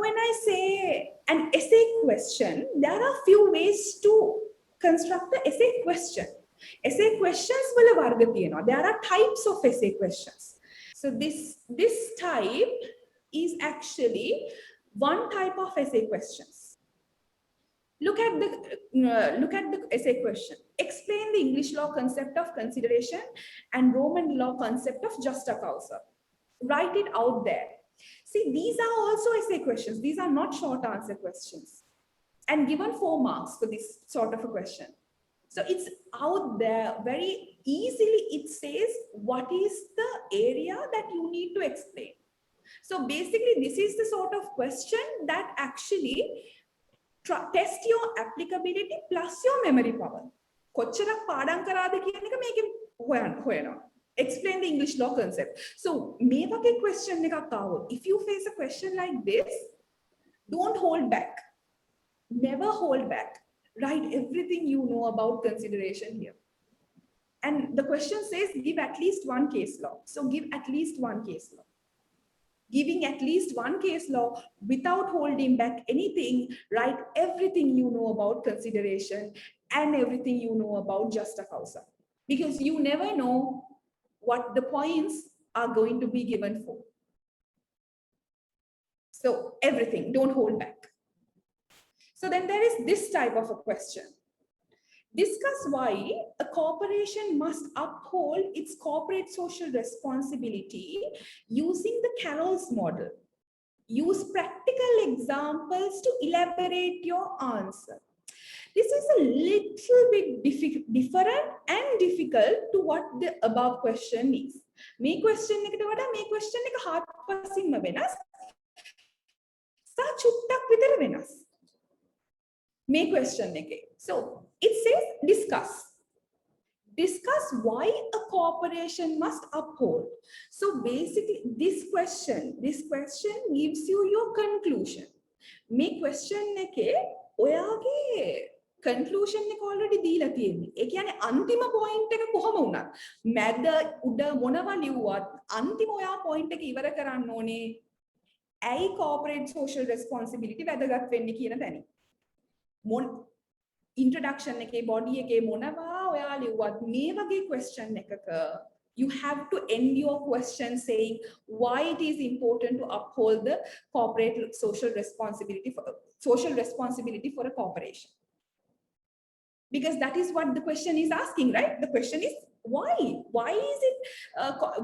when I say an essay question, there are few ways to construct the essay question. Essay questions wala varga tiyena. There are types of essay questions. So this type is actually one type of essay questions. Look at the essay question. Explain the English law concept of consideration and Roman law concept of justa causa. Write it out there. See, these are also essay questions. These are not short answer questions. And given 4 marks for this sort of a question. So it's out there very easily. It says what is the area that you need to explain. So basically, this is the sort of question that actually test your applicability plus your memory power. කොච්චරක් පාඩම් කරාද කියන එක මේකෙන් හොයනවා. Explain the English law concept. So, මේ වගේ question එකක් ආවොත්, if you face a question like this, don't hold back. Never hold back. Write everything you know about consideration here. And the question says give at least one case law. So give at least one case law. Giving at least one case law without holding back anything, write everything you know about consideration and everything you know about justa causa. Because you never know what the points are going to be given for. So everything, don't hold back. So then there is this type of a question. Discuss why a corporation must uphold its corporate social responsibility using the Carroll's model. Use practical examples to elaborate your answer. This is a little bit different and difficult to what the above question is. මේ question එකට වඩා මේ question එක හාත්පසින්ම වෙනස්. සහ චුට්ටක් විතර වෙනස්. මේ question එකේ. So it says discuss. Discuss why a corporation must uphold. So basically this question gives you your conclusion. මේ question එකේ ඔයාගේ conclusion එක already දීලා තියෙන්නේ. ඒ කියන්නේ අන්තිම point එක කොහම වුණත් මැද උඩ මොනවා ලිව්වත් අන්තිම ඔයා point එක ඉවර කරන්න ඕනේ. ඇයි corporate social responsibility වැදගත් වෙන්නේ කියන තැනින්. Introduction එකේ body එකේ මොනවා ඔයා ලිව්වත් මේ වගේ question එකක you have to end your question saying why it is important to uphold the corporate social responsibility for a corporation. Because that is what the question is asking, right? The question is why? Why is it?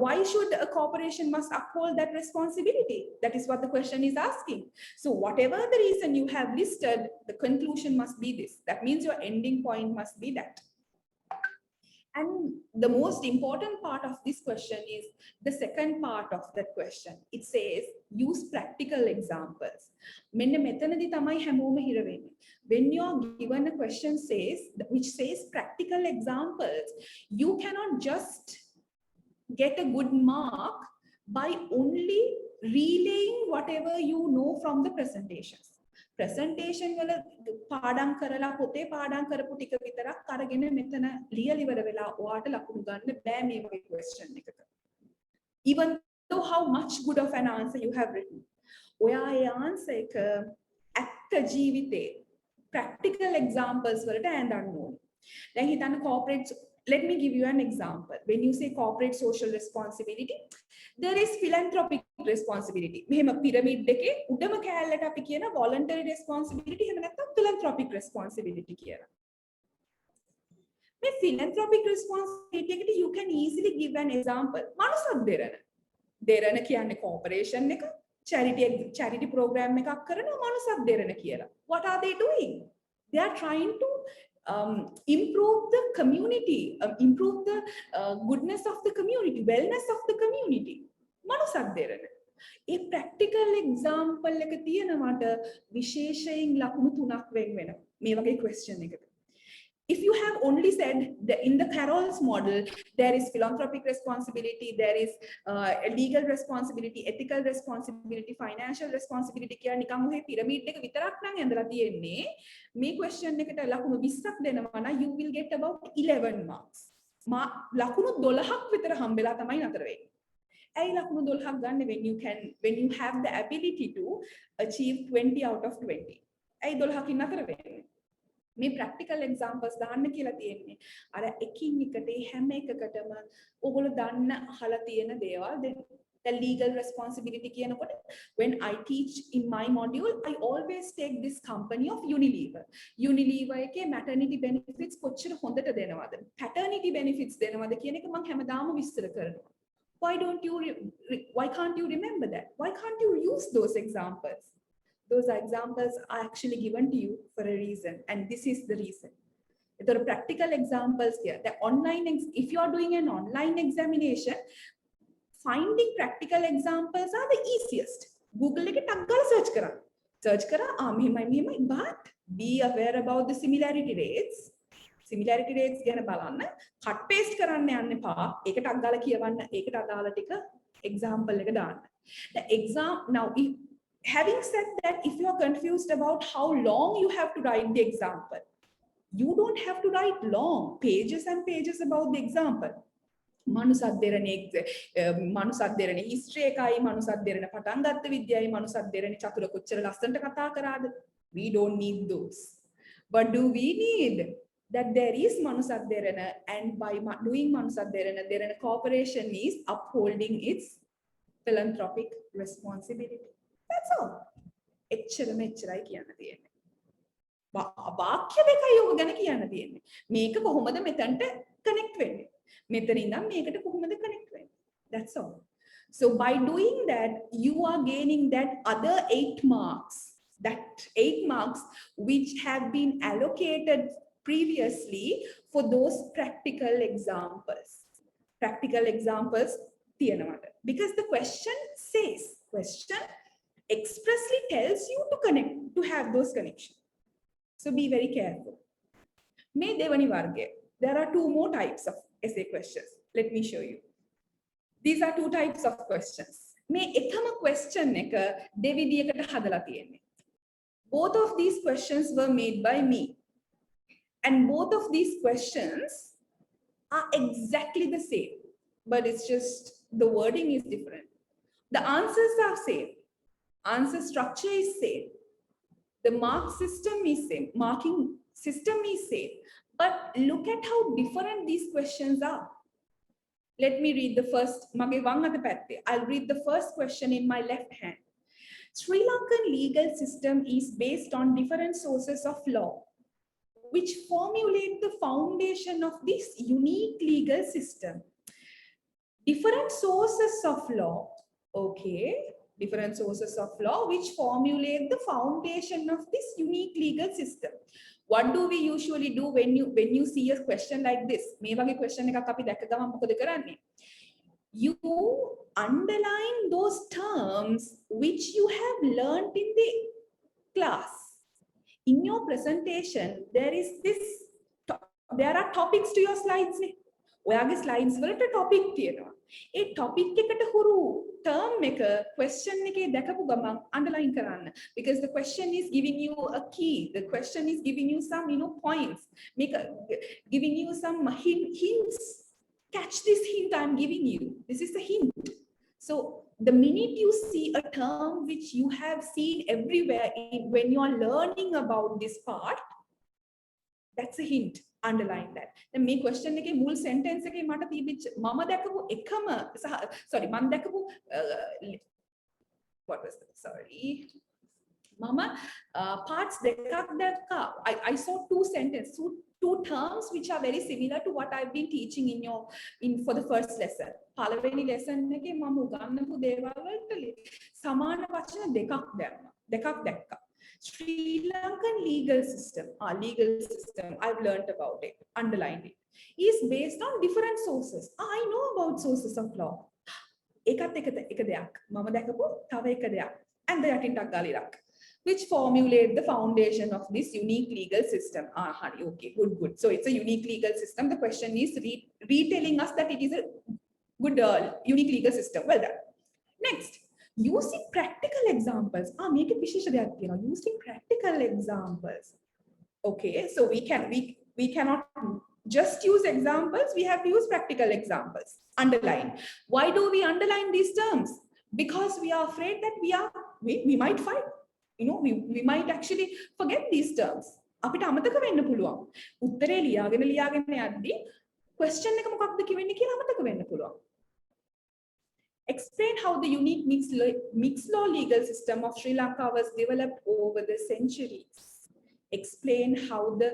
Why should a corporation must uphold that responsibility? That is what the question is asking. So whatever the reason you have listed, the conclusion must be this. That means your ending point must be that. And the most important part of this question is the second part of that question. It says, use practical examples. When you're given a question which says practical examples, you cannot just get a good mark by only relaying whatever you know from the presentations. Presentation වල පාඩම් කරලා පොතේ පාඩම් කරපු ටික විතරක් අරගෙන මෙතන ලියලා ඉවර වෙලා ඔයාට ලකුණු ගන්න බෑ මේ වගේ question එකක. Even though how much good of an answer you have written. ඔයා ඒ answer එක ඇත්ත ජීවිතේ practical examples වලට ඇඳන්න ඕනේ. දැන් හිතන්න corporate, let me give you an example. When you say corporate social responsibility, there is philanthropic responsibility. මෙහෙම pyramid එකේ උඩම කෑල්ලට අපි කියන voluntary responsibility එහෙම නැත්නම් philanthropic responsibility කියලා. මේ philanthropic responsibility එකට you can easily give an example. මනුස්සක් දෙරණ කියන්නේ corporation එක charity program එකක් කරනවා මනුස්සක් දෙරණ කියලා. What are they doing? They are trying to improve the community, improve the goodness of the community, wellness of the community. මනුස්සක් Derana. A practical example එක තියෙනවට විශේෂයෙන් ලකුණු 3ක් වෙන් වෙනවා. මේ වගේ question එකක. If you have only said in the Carroll's model, there is philanthropic responsibility, there is legal responsibility, ethical responsibility, financial responsibility කියලා නිකන් ඔහේ pyramid එක විතරක් නම් ඇඳලා තියෙන්නේ. මේ question එකට ලකුණු 20ක් දෙනවා නම් you will get about 11 marks. ලකුණු 12ක් විතර හම්බෙලා තමයි නතර වෙන්නේ. ඇයි ලකුණු 12ක් ගන්න when you have the ability to achieve 20 out of 20? ඇයි 12කින් නතර වෙන්නේ? මේ practical examples දාන්න කියලා තියෙන්නේ. අර එකින් එකට හැම එකකටම ඔයගොල්ලෝ දන්න අහලා තියෙන දේවල් the legal responsibility කියනකොට when I teach in my module I always take this company of Unilever එකේ maternity benefits කොච්චර හොඳට දෙනවද paternity benefits දෙනවද කියන එක මම හැමදාම විස්තර කරනවා. Why can't you remember that? Why can't you use those examples? Those examples are actually given to you for a reason, and this is the reason. There are practical examples here. The if you are doing an online examination, finding practical examples are the easiest. Google එක ටක් ගාලා search කරා මෙහෙමයි but be aware about the similarity rates. Similarity rates ගැන බලන්න. cut paste කරන්න යන්න එපා. ඒක ටක් ගාලා කියවන්න. ඒකට අදාළ ටික example එක දාන්න. The now having said that, if you are confused about how long you have to write the example, you don't have to write long pages and pages about the example. මනුසද්දරණේ history එකයි මනුසද්දරණ පටන් ගත්ත විද්‍යාවයි මනුසද්දරණ චතුර කොච්චර ලස්සනට කතා කරාද? We don't need those. But do we need that there is මනුසද්දරණ, and by doing මනුසද්දරණ, the corporation is upholding its philanthropic responsibility. That's all. එච්චරයි කියන්න තියෙන්නේ. වාක්‍ය දෙකයි ඔබ ගැන කියන්න තියෙන්නේ. මේක කොහොමද මෙතනට connect වෙන්නේ? මෙතන ඉඳන් මේකට කොහොමද connect වෙන්නේ? That's all. So by doing that, you are gaining that other 8 marks. That 8 marks which have been allocated previously for those practical examples. Practical examples තියෙනවට. Because the question expressly tells you to have those connections. So be very careful. May devani varge. There are 2 more types of essay questions. Let me show you. These are 2 types of questions. May ekama question එක දෙවිදියකට හදලා තියෙන්නේ. Both of these questions were made by me. And both of these questions are exactly the same. But it's just the wording is different. The answers are same. Answer structure is same. The mark system is same. Marking system is same. But look at how different these questions are. Let me read the first. I'll read the first question in my left hand. Sri Lankan legal system is based on different sources of law, which formulate the foundation of this unique legal system. Different sources of law. Okay. Different sources of law which formulate the foundation of this unique legal system. What do we usually do when you see a question like this? මේ වගේ question එකක් අපි දැක්ක ගමන් මොකද කරන්නේ? You underline those terms which you have learned in the class. In your presentation, there are topics to your slides. ඔයාගේ slides වලට topic තියෙනවා. ඒ topic එකට හුරු term එක question එකේ දැකපු ගමන් underline කරන්න. Because the question is giving you a key. The question is giving you some points. Giving you some hints. Catch this hint I'm giving you. This is the hint. So the minute you see a term which you have seen everywhere when you are learning about this part, that's a hint. Underline that. Then මේ question එකේ මුල් sentence එකේ මට තිබිච්ච මම දැකපු එකම මම දැකපු what was that? Sorry. මම parts දෙකක් දැක්කා. I saw 2 sentences, 2 terms which are very similar to what I've been teaching for the first lesson. පළවෙනි lesson එකේ මම උගන්වපු දේවල් වලට සමාන වචන දෙකක් දැක්කා. Sri Lankan legal system, I've learned about it, underlined it, is based on different sources. I know about sources of law. Ekat එක දෙයක්. මම දැකපු තව එක දෙයක්. And the යටින් ටක් ගාලා ඉරක්. Which formulate the foundation of this unique legal system. Honey, okay, good. So it's a unique legal system. The question is retelling us that it is a good unique legal system. Well done. Next. Using practical examples. Make it විශේෂ දෙයක් තියෙනවා. Using practical examples. Okay, so we cannot just use examples. We have to use practical examples. Underline. Why do we underline these terms? Because we are afraid that we might fight. We might actually forget these terms. අපිට අමතක වෙන්න පුළුවන්. උත්තරේ ලියාගෙන යද්දී question එක මොකක්ද කියවෙන්නේ කියලා අමතක වෙන්න පුළුවන්. Explain how the unique mixed law legal system of Sri Lanka was developed over the centuries. Explain how the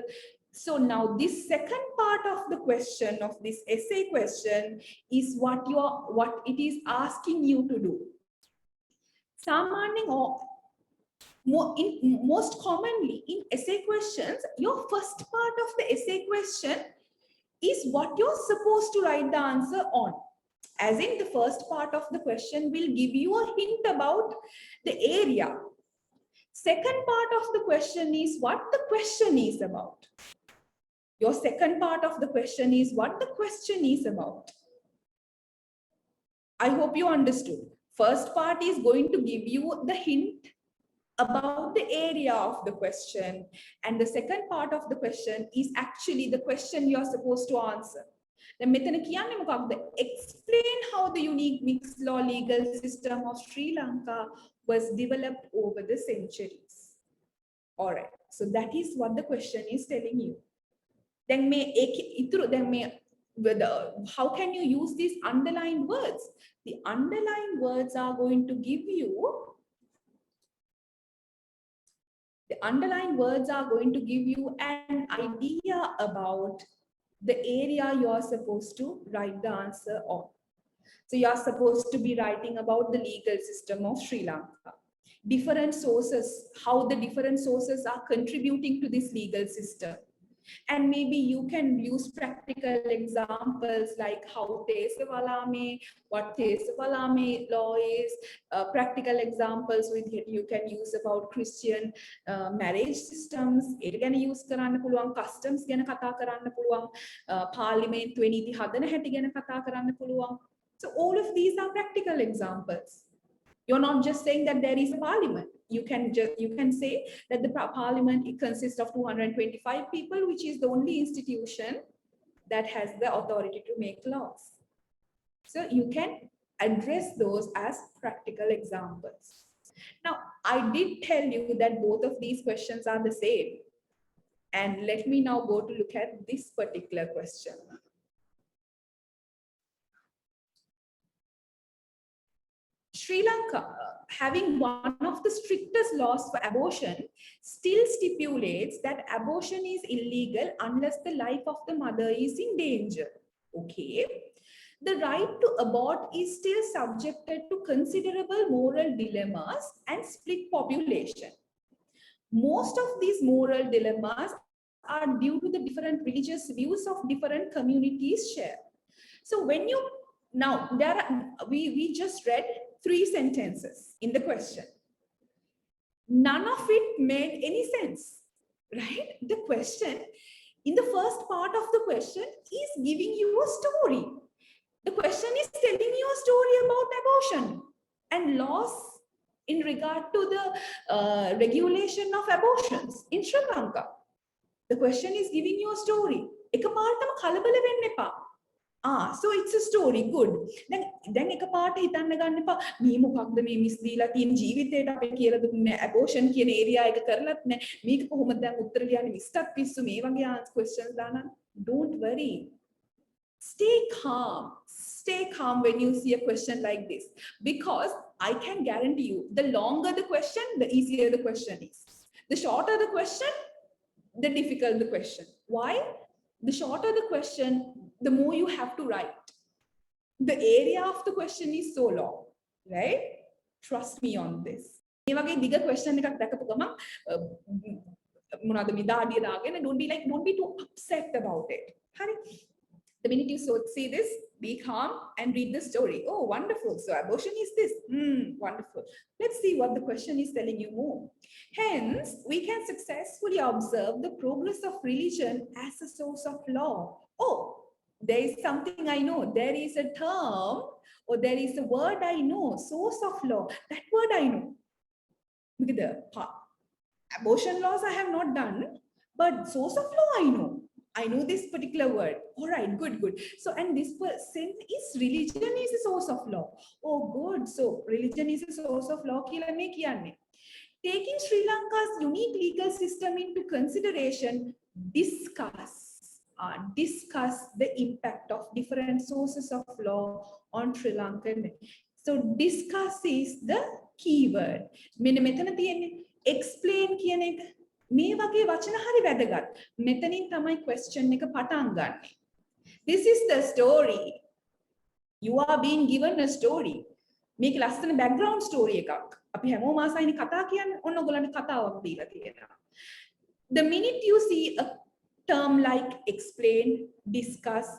So now this second part of the question, of this essay question, is what it is asking you to do. Most commonly in essay questions, your first part of the essay question is what you're supposed to write the answer on. As in, the first part of the question will give you a hint about the area. Second part of the question is what the question is about. Your second part of the question is what the question is about. I hope you understood. First part is going to give you the hint about the area of the question, and the second part of the question is actually the question you're supposed to answer. Explain how the unique mixed law legal system of Sri Lanka was developed over the centuries. All right, so that is what the question is telling you. Then how can you use these underlined words? The underlined words are going to give you an idea about the area you are supposed to write the answer on. So you are supposed to be writing about the legal system of Sri Lanka. Different sources, how the different sources are contributing to this legal system. And maybe you can use practical examples like how what Thesawalame law is, practical examples you can use about Christian marriage systems, use customs, parliament, so all of these are practical examples. You're not just saying that there is a parliament. You can say that the parliament, it consists of 225 people, which is the only institution that has the authority to make laws. So you can address those as practical examples. Now, I did tell you that both of these questions are the same. And let me now go to look at this particular question. Sri Lanka, having one of the strictest laws for abortion, still stipulates that abortion is illegal unless the life of the mother is in danger. Okay. The right to abort is still subjected to considerable moral dilemmas and split population. Most of these moral dilemmas are due to the different religious views of different communities share. So when you, now we just read 3 sentences in the question. None of it made any sense, right? The question, in the first part of the question, is giving you a story. The question is telling you a story about abortion and laws in regard to the regulation of abortions in Sri Lanka. The question is giving you a story. So it's a story. Good. Then එකපාරට හිතන්න ගන්න එපා මේ මොකක්ද මේ miss දීලා තියෙන ජීවිතේට අපි කියලා දුන්නේ abortion කියන area එක කරලත් නැහැ. මේක කොහොමද දැන් උත්තර ලියන්නේ මිස්ටර් පිස්සු මේ වගේ questions දානවා. Don't worry. Stay calm. Stay calm when you see a question like this, because I can guarantee you the longer the question, the easier the question is. The shorter the question, the difficult the question. Why? The shorter the question, the more you have to write. The area of the question is so long, right? Trust me on this. මේ වගේ දිග question එකක් දැකපු ගමන් මොනවාද මේ දාඩිය දාගෙන don't be too upset about it. හරි? The minute you see this, be calm and read the story. Oh, wonderful. So abortion is this. Wonderful. Let's see what the question is telling you more. Hence, we can successfully observe the progress of religion as a source of law. Oh, there is something I know. There is a term or there is a word I know. Source of law. That word I know. Look at the abortion laws I have not done, but source of law I know. I know this particular word. All right, good, good. So, and this person is religion is a source of law. Oh, good. So, religion is a source of law. Taking Sri Lanka's unique legal system into consideration, discuss the impact of different sources of law on Sri Lankan. So, discuss is the keyword. Explain කියන එක මේ වගේ වචන හරි වැදගත්. මෙතනින් තමයි question එක පටන් ගන්න. This is the story. You are being given a story. මේක ලස්සන background story එකක්. අපි හැමෝම ආසයිනේ කතා කියන්නේ. ඔන්න ඔයගොල්ලන්ට කතාවක් දීලා තියෙනවා. The minute you see a term like explain, discuss,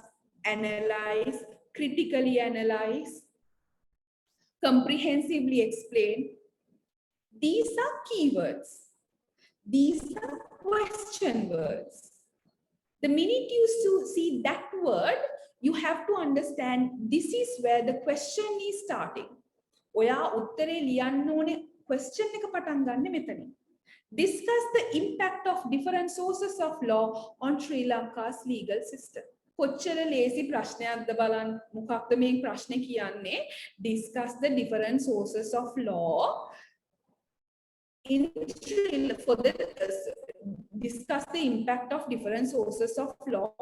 analyze, critically analyze, comprehensively explain, these are keywords. These are question words. The minute you see that word, you have to understand this is where the question is starting. ඔයා උත්තරේ ලියන්න ඕනේ question එක පටන් ගන්න මෙතනින්. Discuss the impact of different sources of law on Sri Lanka's legal system. කොච්චර ලේසි ප්‍රශ්නයක්ද බලන්න. මොකක්ද මේ ප්‍රශ්නේ කියන්නේ? Discuss the different sources of law discuss the impact of different sources of law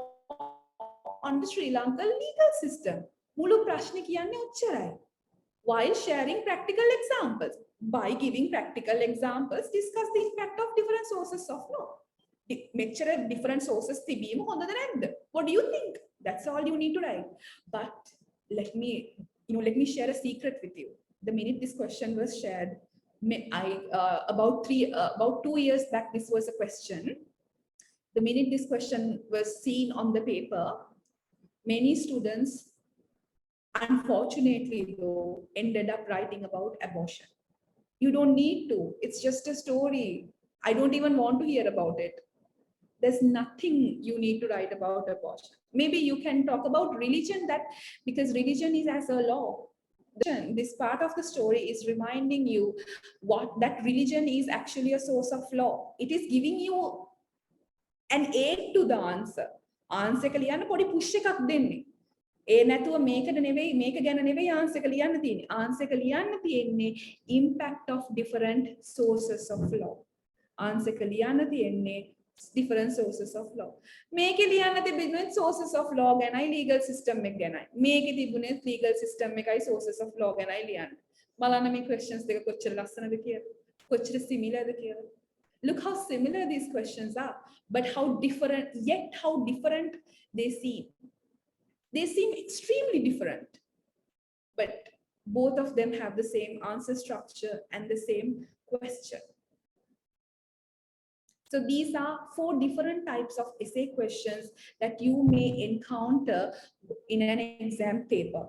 on the Sri Lankan legal system. මුළු ප්‍රශ්නේ කියන්නේ ඔච්චරයි. While sharing practical examples, by giving practical examples, discuss the impact of different sources of law. Mixture of different sources තිබීම හොඳද නැද්ද? What do you think? That's all you need to write. But let me share a secret with you. The minute this question was shared, about 2 years back, this was a question. The minute this question was seen on the paper, many students, unfortunately though, ended up writing about abortion. You don't need to. It's just a story. I don't even want to hear about it. There's nothing you need to write about abortion. Maybe you can talk about religion, because religion is as a law. This part of the story is reminding you that religion is actually a source of law. It is giving you an aid to the answer. Answer එක ලියන්න පොඩි push එකක් දෙන්නේ. ඒ නැතුව මේකට නෙවෙයි මේක ගැන නෙවෙයි answer එක ලියන්න තියෙන්නේ. Answer එක ලියන්න තියෙන්නේ impact of different sources of law. Answer එක ලියන්න තියෙන්නේ different sources of law. මේකේ ලියන්න තිබුණේ sources of law ගැනයි legal system එක ගැනයි. මේකේ තිබුණේ legal system එකයි sources of law ගැනයි ලියන්න. බලන්න මේ questions දෙක කොච්චර ලස්සනද කියලා. කොච්චර similar ද කියලා. Look how similar these questions are, but how different they seem. They seem extremely different, but both of them have the same answer structure and the same question. So these are 4 different types of essay questions that you may encounter in an exam paper.